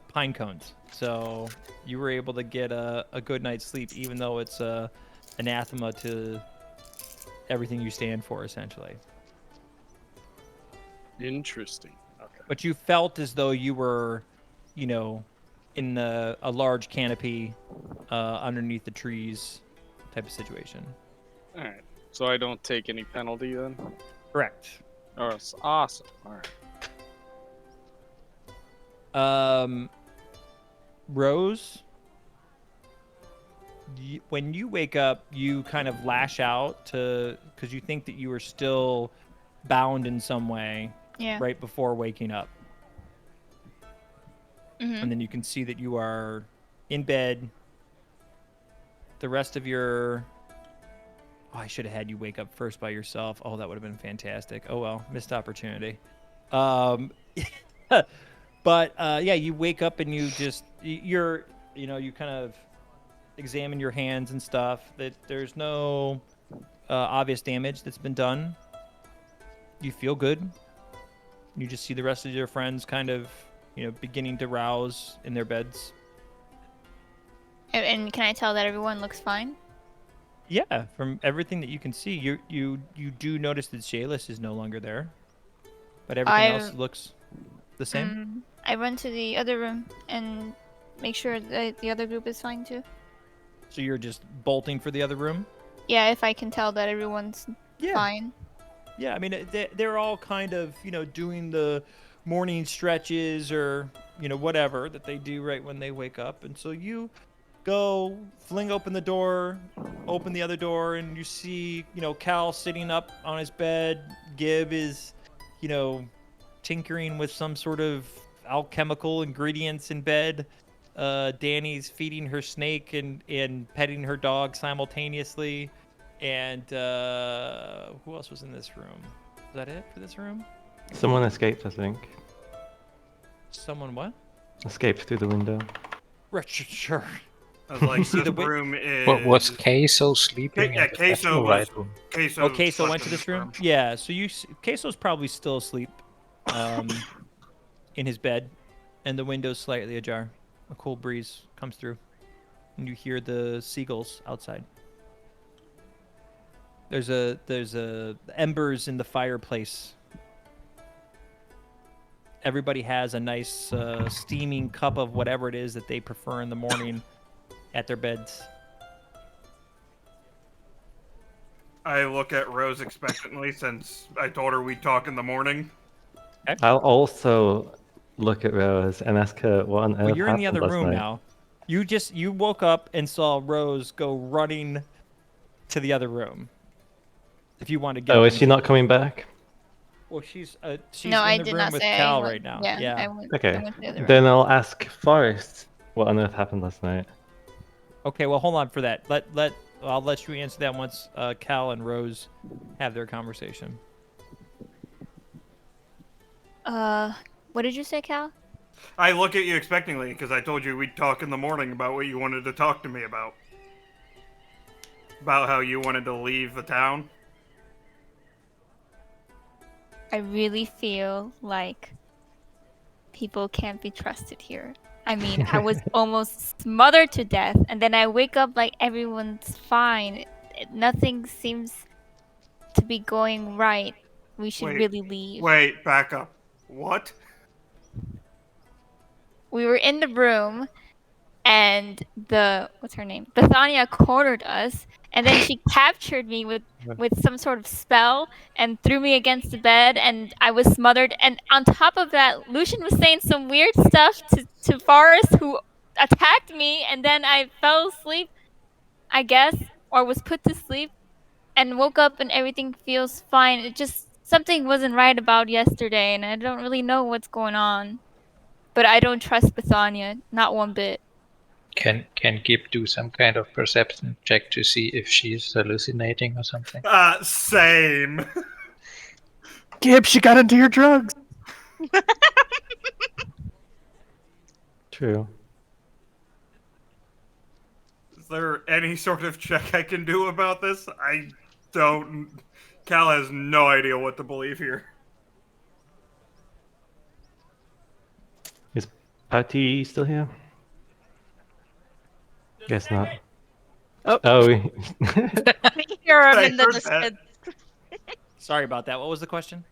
pine cones. So you were able to get a good night's sleep, even though it's anathema to everything you stand for, essentially. Interesting. Okay. But you felt as though you were, in a large canopy underneath the trees type of situation. All right. So I don't take any penalty then? Correct. Oh, it's awesome. All right. Rose, when you wake up, you kind of lash out because you think that you are still bound in some way Yeah. right before waking up. Mm-hmm. And then you can see that you are in bed. The rest of your... Oh, I should have had you wake up first by yourself. Oh, that would have been fantastic. Oh, well, missed opportunity. But yeah, you wake up and you kind of examine your hands and stuff. That there's no obvious damage that's been done. You feel good. You just see the rest of your friends kind of, beginning to rouse in their beds. And can I tell that everyone looks fine? Yeah, from everything that you can see, you do notice that Shayless is no longer there, but everything else looks the same. I run to the other room and make sure that the other group is fine too. So you're just bolting for the other room? Yeah, if I can tell that everyone's fine. Yeah, I mean, they're all kind of, doing the morning stretches or, whatever that they do right when they wake up. And so you go, fling open the door, open the other door, and you see, Cal sitting up on his bed. Gib is, tinkering with some sort of alchemical ingredients in bed. Danny's feeding her snake and petting her dog simultaneously. And who else was in this room? Is that it for this room? Someone escaped, I think. Someone what? Escaped through the window. Right, sure. I was like, see this the room is. What was Queso sleeping Yeah, in the Queso left or was. right room? Oh, Queso went to this room? Yeah, so Queso's probably still asleep in his bed, and the window's slightly ajar. A cool breeze comes through, and you hear the seagulls outside. There's a embers in the fireplace. Everybody has a nice steaming cup of whatever it is that they prefer in the morning at their beds. I look at Rose expectantly since I told her we'd talk in the morning. I'll also look at Rose and ask her what on earth Well, you're in the happened other last room night. now. You woke up and saw Rose go running to the other room. If you want to get. Oh, is she not coming back? Well, she's No, in I the did room not with say Cal I went, right now. Yeah, Yeah. I went Okay, to the other room. then I'll ask Forrest what on earth happened last night. Okay, well, hold on for that. I'll let you answer that once Cal and Rose have their conversation. What did you say, Cal? I look at you expectantly because I told you we'd talk in the morning about what you wanted to talk to me about. About how you wanted to leave the town. I really feel like people can't be trusted here. I mean, I was almost smothered to death, and then I wake up like everyone's fine. Nothing seems to be going right. We should really leave. Wait, back up. What? We were in the room, and what's her name? Bethania cornered us, and then she captured me with some sort of spell and threw me against the bed, and I was smothered. And on top of that, Lucian was saying some weird stuff to Forrest, who attacked me, and then I fell asleep, I guess, or was put to sleep, and woke up and everything feels fine. It just something wasn't right about yesterday, and I don't really know what's going on. But I don't trust Bethania, not one bit. Can Gib do some kind of perception check to see if she's hallucinating or something? Same. Gib, she got into your drugs. True. Is there any sort of check I can do about this? I don't. Cal has no idea what to believe here. Is Patty still here? Guess not. Oh. Oh. Hear him I in the heard that. distance. Sorry about that. What was the question?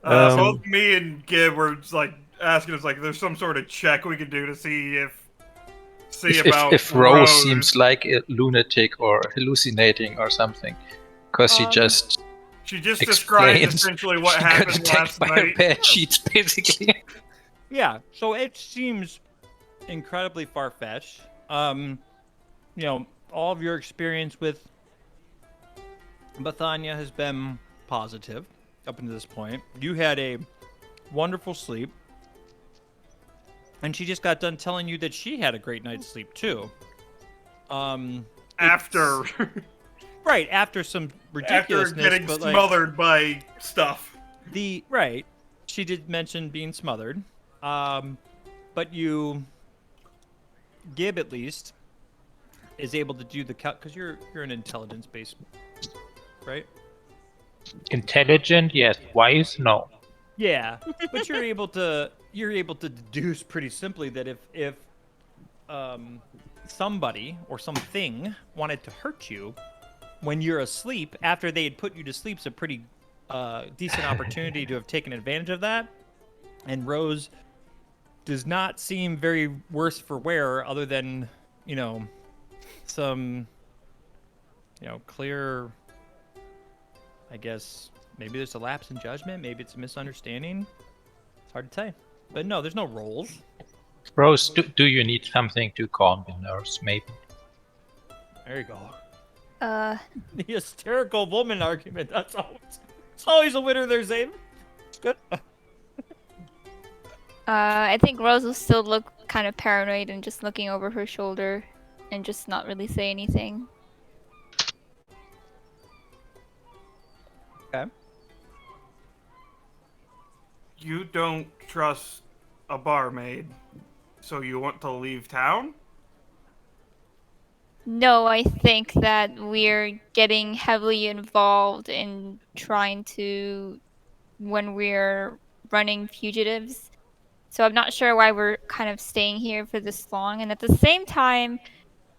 Both me and Gib were just, like asking us like, there's some sort of check we can do to see about If Rose seems like a lunatic or hallucinating or something, because she just She just described explains essentially what she got happened attacked last by her night. bed sheets, basically. Yeah, so it seems incredibly far-fetched. You know, all of your experience with Bethania has been positive up until this point. You had a wonderful sleep, and she just got done telling you that she had a great night's sleep too. After Right, after some ridiculousness, getting but like, smothered by stuff. Right, she did mention being smothered. But you, Gib at least, is able to do the because you're an intelligence based, right? Intelligent, yes. Wise, no. Yeah, but you're able to deduce pretty simply that if somebody or something wanted to hurt you when you're asleep after they had put you to sleep, it's a pretty decent opportunity to have taken advantage of that. And Rose does not seem very worse for wear, other than, you know, some, you know, clear, I guess, maybe there's a lapse in judgment, maybe it's a misunderstanding. It's hard to say. But no, there's no rolls. Rose, do you need something to calm the nerves, maybe? There you go. The The hysterical woman argument. That's always a winner there, Zane. It's good. I think Rose will still look kind of paranoid and just looking over her shoulder and just not really say anything. Okay. You don't trust a barmaid, so you want to leave town? No, I think that we're getting heavily involved in trying to, when we're running fugitives. So I'm not sure why we're kind of staying here for this long. And at the same time,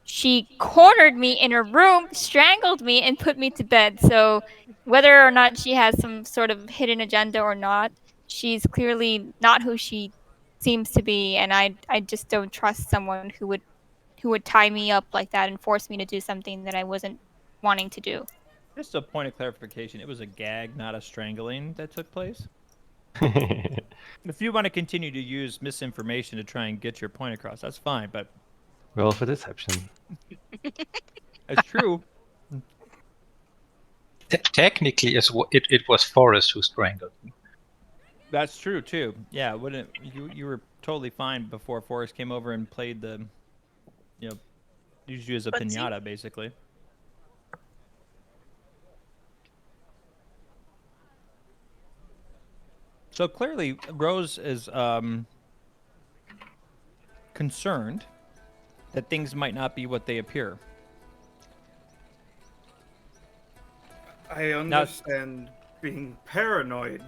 she cornered me in her room, strangled me, and put me to bed. So whether or not she has some sort of hidden agenda or not, she's clearly not who she seems to be. And I just don't trust someone who would tie me up like that and force me to do something that I wasn't wanting to do. Just a point of clarification. It was a gag, not a strangling that took place. If you want to continue to use misinformation to try and get your point across, that's fine, but Roll for deception. it's true. Technically, it was Forrest who strangled me. That's true too. Yeah, wouldn't you were totally fine before Forrest came over and played the, you know, used you as a But see- piñata basically. So clearly, Rose is concerned that things might not be what they appear. I understand being paranoid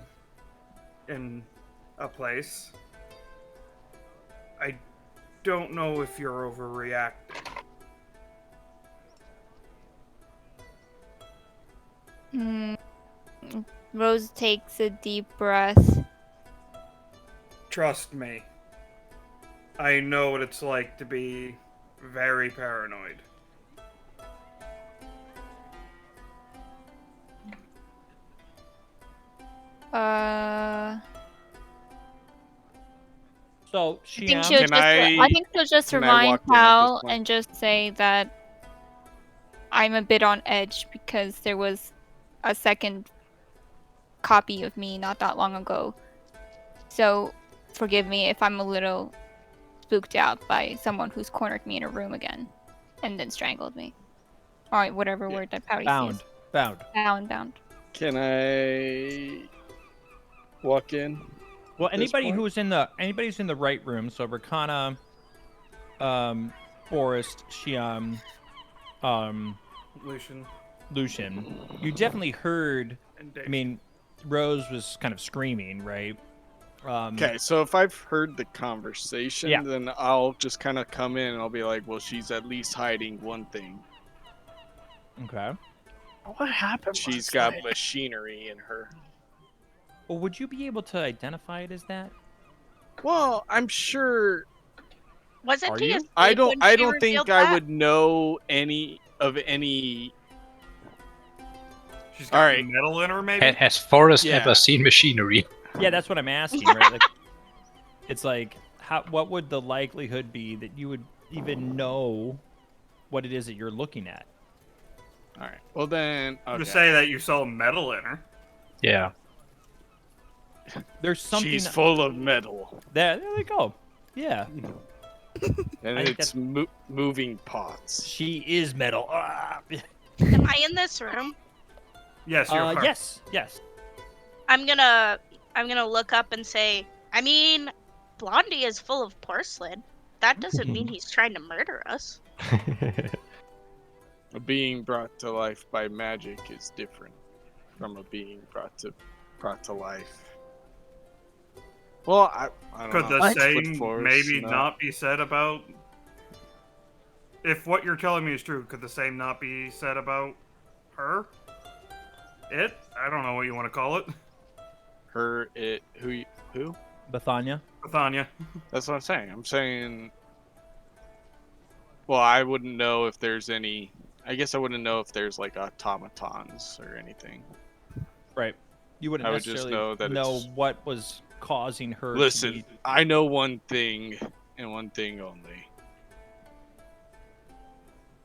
in a place. I don't know if you're overreacting. Rose takes a deep breath. Trust me. I know what it's like to be very paranoid. So I she think she'll Can just, I think she'll just can I remind walk in at this Cal point? and just say that I'm a bit on edge because there was a second copy of me not that long ago. So forgive me if I'm a little spooked out by someone who's cornered me in a room again and then strangled me. Or whatever word that Pouty's bound, used. bound. Bound. Can I walk in? Well, This point? who's in the right room. So Rakana, Forrest, Shiam, Lucian. You definitely heard. And Dave. I mean, Rose was kind of screaming, right? Okay, so if I've heard the conversation, Yeah. then I'll just kind of come in and I'll be like, well, she's at least hiding one thing. Okay. What happened? She's last got night? machinery in her. Well, would you be able to identify it as that? Well, I'm sure. Wasn't Are he you? asleep I don't. when I she don't think revealed I that? would know any of any. She's got All right. metal in her, maybe? Has Forrest Yeah. ever seen machinery? Yeah, that's what I'm asking, right? Like, it's like, what would the likelihood be that you would even know what it is that you're looking at? All right. Well then. Okay. To say that you saw metal in her. Yeah. There's something. She's full of metal, There we go. Yeah, and I think it's moving pots. she is metal. Ah. Am I in this room? Yes, you are. Yes. I'm gonna look up and say, I mean, Blondie is full of porcelain. That doesn't mean he's trying to murder us. A being brought to life by magic is different from a being brought to life. Well, I don't Could know. the Foot same force, maybe no. not be said about... If what you're telling me is true, could the same not be said about her? It? I don't know what you want to call it. Her, it, who? Bethania. Bethania. That's what I'm saying. I'm saying. Well, I wouldn't know if there's any. I guess I wouldn't know if there's like automatons or anything. Right. You wouldn't I would just necessarily know that know it's- what was causing her. Listen, To be... I know one thing and one thing only.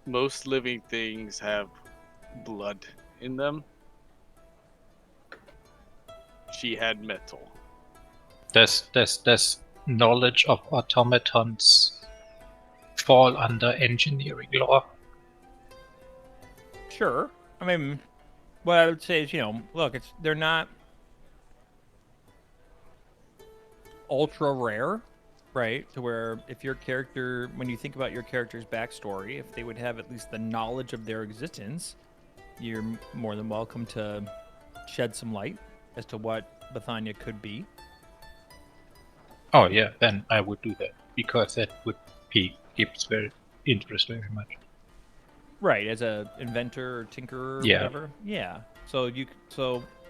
Most living things have blood in them. She had metal. Does knowledge of automatons fall under engineering law? Sure. I mean, what I would say is, look, they're not ultra rare, right? To where if your character, when you think about your character's backstory, if they would have at least the knowledge of their existence, you're more than welcome to shed some light as to what Bethania could be. Oh yeah, then I would do that because that would pique Gibbs' interest very much. Right, as a inventor or tinkerer or Yeah. whatever. Yeah. So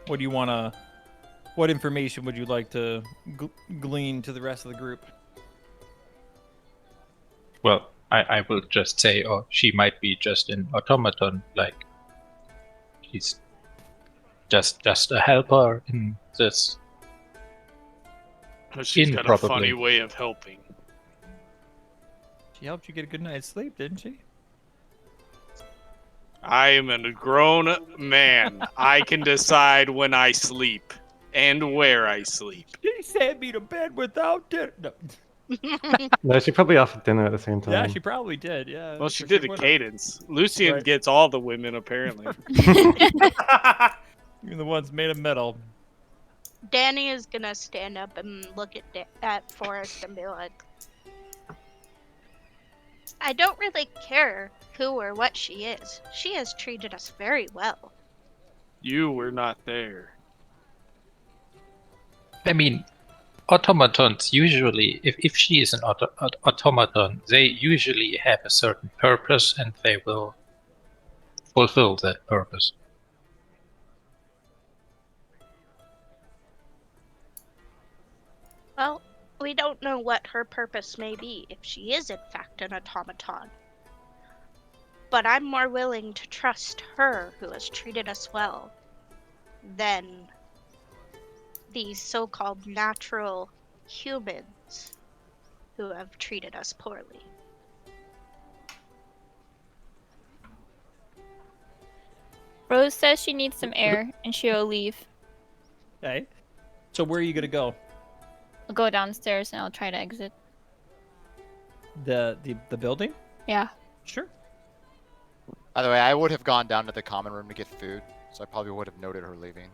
what do you want to? What information would you like to glean to the rest of the group? Well, I will just say, oh, she might be just an automaton, like she's just a helper in this. But she's got a Improbably. funny way of helping. She helped you get a good night's sleep, didn't she? I am a grown man. I can decide when I sleep and where I sleep. She sent me to bed without dinner. No. No, she probably offered dinner at the same time. Yeah, she probably did. Yeah. Well, she so did a would've. cadence. Lucian Right. gets all the women, apparently. You're the ones made of metal. Danny is gonna stand up and look at Forrest and be like, I don't really care who or what she is. She has treated us very well. You were not there. I mean, automatons usually, if she is an automaton, they usually have a certain purpose and they will fulfill that purpose. Well, we don't know what her purpose may be if she is in fact an automaton. But I'm more willing to trust her who has treated us well than these so-called natural humans who have treated us poorly. Rose says she needs some air and she'll leave. Okay. So where are you gonna go? I'll go downstairs and I'll try to exit. The building? Yeah. Sure. By the way, I would have gone down to the common room to get food. So I probably would have noted her leaving.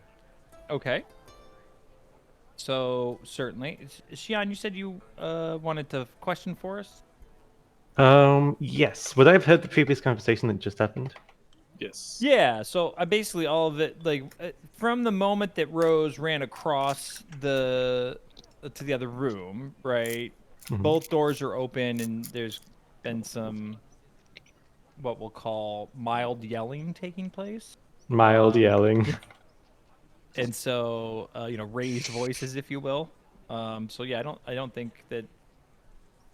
Okay. So certainly, Shion, you said you wanted to question for us. Yes. Would I have heard the previous conversation that just happened? Yes. Yeah, so I basically all of it, like from the moment that Rose ran across the to the other room, right? Mhm. Both doors are open, and there's been some what we'll call mild yelling taking place, Mild yelling. and so raised voices, if you will. So yeah, I don't think that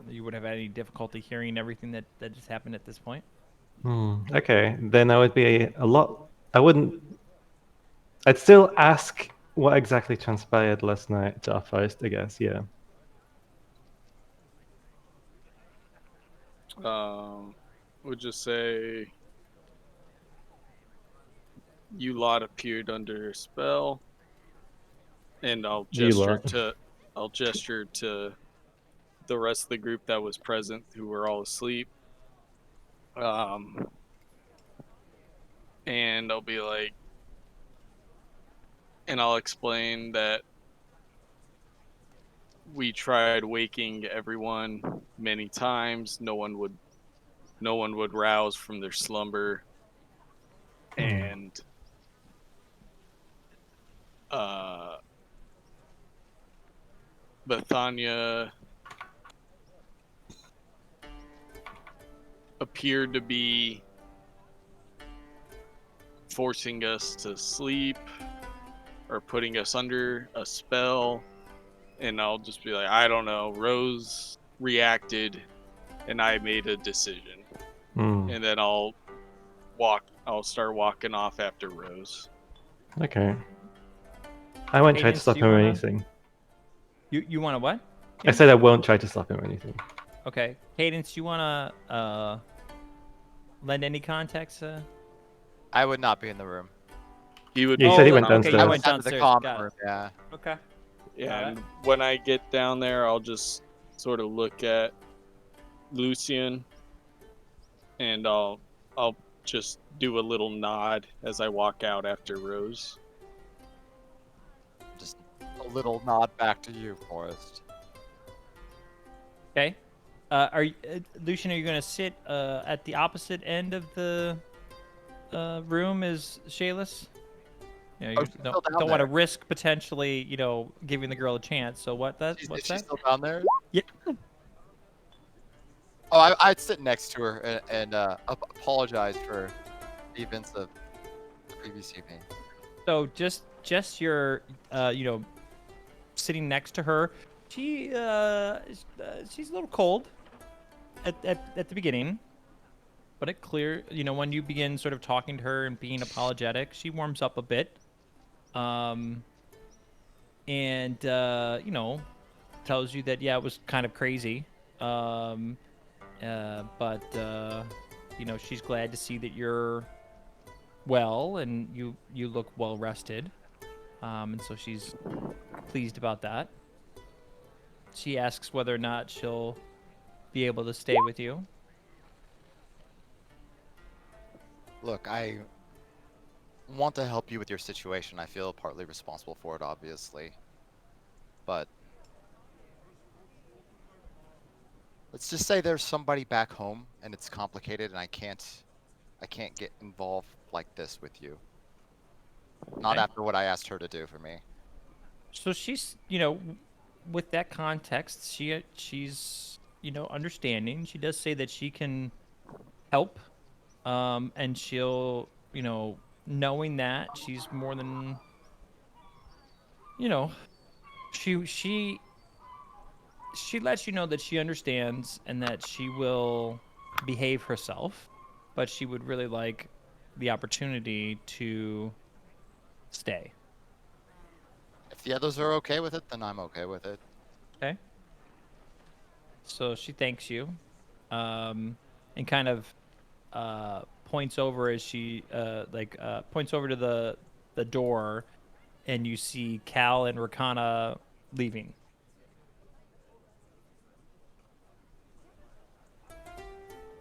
you would have any difficulty hearing everything that just happened at this point. Okay, then I would be a lot. I wouldn't. I'd still ask what exactly transpired last night to our first, I guess. Yeah. Would just say you lot appeared under a spell, and You lot. I'll gesture to the rest of the group that was present who were all asleep. And I'll be like, and I'll explain that we tried waking everyone many times. No one would rouse from their slumber, and Bethania appeared to be forcing us to sleep or putting us under a spell. And I'll just be like, I don't know. Rose reacted, and I made a decision. And then I'll start walking off after Rose. Okay. I won't try to Cadence, stop do you him or wanna? anything. You want to what? I said I won't try to stop him or anything. Okay, Cadence, you wanna lend any context? I would not be in the room. He would Yeah, he be said he in the went okay, downstairs. you I went went down to the downstairs. common Got room. it. Yeah. Okay. Yeah, Got and when I get down there, I'll just sort of look at Lucian, and I'll just do a little nod as I walk out after Rose. Just a little nod back to you, Forrest. Okay. Are you, Lucian? Are you gonna sit at the opposite end of the room as Shayless? You Oh, she's still down don't want to there. risk potentially, giving the girl a chance. So Is what's she that? still down there? Yeah. Oh, I'd sit next to her and apologize for the events of the previous evening. So just your sitting next to her. She's a little cold at the beginning, but it clear when you begin sort of talking to her and being apologetic, she warms up a bit. And tells you that it was kind of crazy. But she's glad to see that you're well and you look well rested. And so she's pleased about that. She asks whether or not she'll be able to stay with you. Look, I want to help you with your situation. I feel partly responsible for it, obviously. But let's just say there's somebody back home and it's complicated and I can't get involved like this with you. Not Okay. after what I asked her to do for me. So she's, with that context, she's understanding. She does say that she can help, and she'll, knowing that she's more than, she lets you know that she understands and that she will behave herself, but she would really like the opportunity to stay. If the others are okay with it, then I'm okay with it. Okay. So she thanks you, and kind of points over as she points over to the door, and you see Cal and Rakana leaving.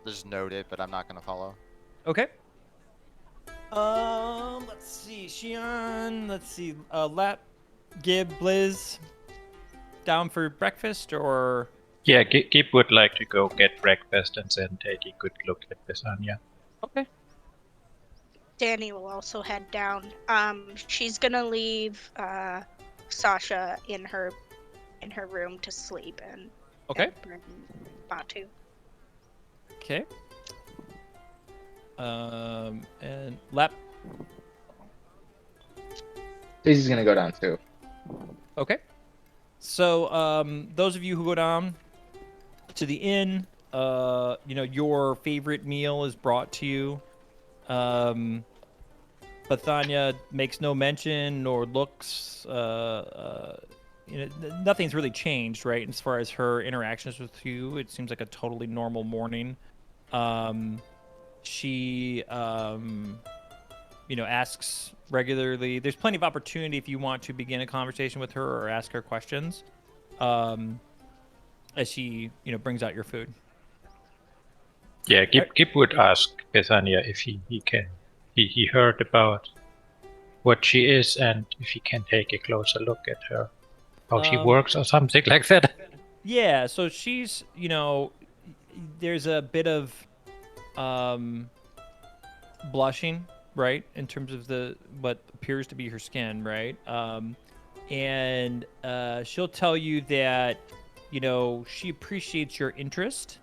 Just note it, but I'm not gonna follow. Okay. Let's let's see, Shion. Let's see, Lap, Gib, Blizz, down for breakfast or? Yeah, Gib would like to go get breakfast and then take a good look at Bethania. Okay. Danny will also head down. She's gonna leave Sasha in her room to sleep and bring Batu. Okay. And Lap. Daisy's gonna go down too. Okay. So, those of you who go down to the inn, your favorite meal is brought to you. Bethania makes no mention nor looks. Nothing's really changed, right? As far as her interactions with you, it seems like a totally normal morning. She, asks regularly. There's plenty of opportunity if you want to begin a conversation with her or ask her questions. As she, brings out your food. Yeah, Gib would ask Bethania if he heard about what she is and if he can take a closer look at her, how she works or something like that. Yeah, so she's, there's a bit of blushing, right, in terms of what appears to be her skin, right? And she'll tell you that, she appreciates your interest,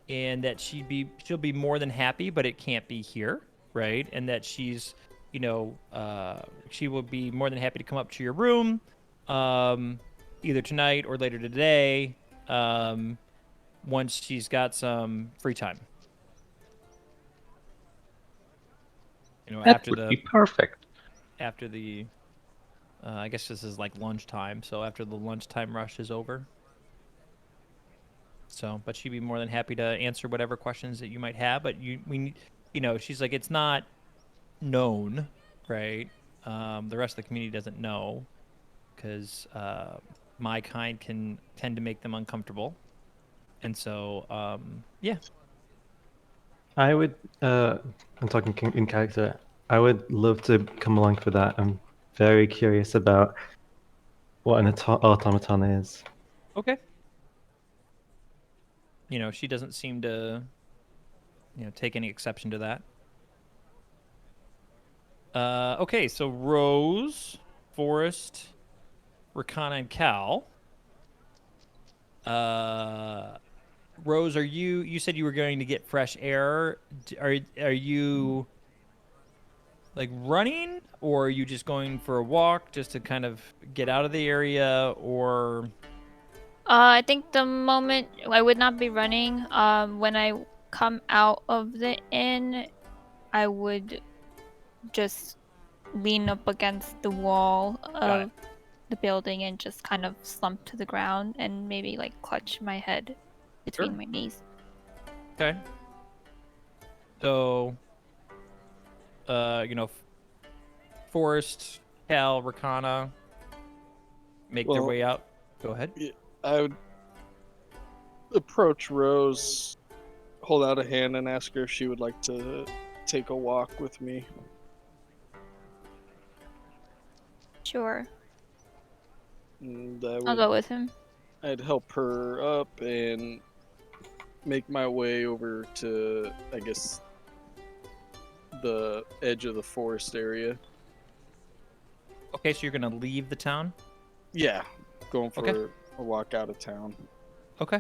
and that she'll be more than happy, but it can't be here, right? And that she's, she will be more than happy to come up to your room, either tonight or later today, once she's got some free time. That would be perfect. After the, I guess this is like lunchtime, so after the lunchtime rush is over. So, but she'd be more than happy to answer whatever questions that you might have. But she's like, it's not known, right? The rest of the community doesn't know because my kind can tend to make them uncomfortable, and so yeah. I would. I'm talking in character. I would love to come along for that. I'm very curious about what an automaton is. Okay. She doesn't seem to, take any exception to that. Okay, so Rose, Forrest, Rakana, and Cal. Rose, you said you were going to get fresh air. Are you like running, or are you just going for a walk just to kind of get out of the area, or? I think the moment I would not be running. When I come out of the inn, I would just lean up against the wall of the building and just kind of slump to the ground and maybe like clutch my head between my knees. Okay. So, Forrest, Cal, Rakana make their way out. Go ahead. I would approach Rose, hold out a hand, and ask her if she would like to take a walk with me. Sure. And I'll go with him. I'd help her up and make my way over to, I guess, the edge of the forest area. Okay, so you're gonna leave the town? Yeah, going for a walk out of town. Okay.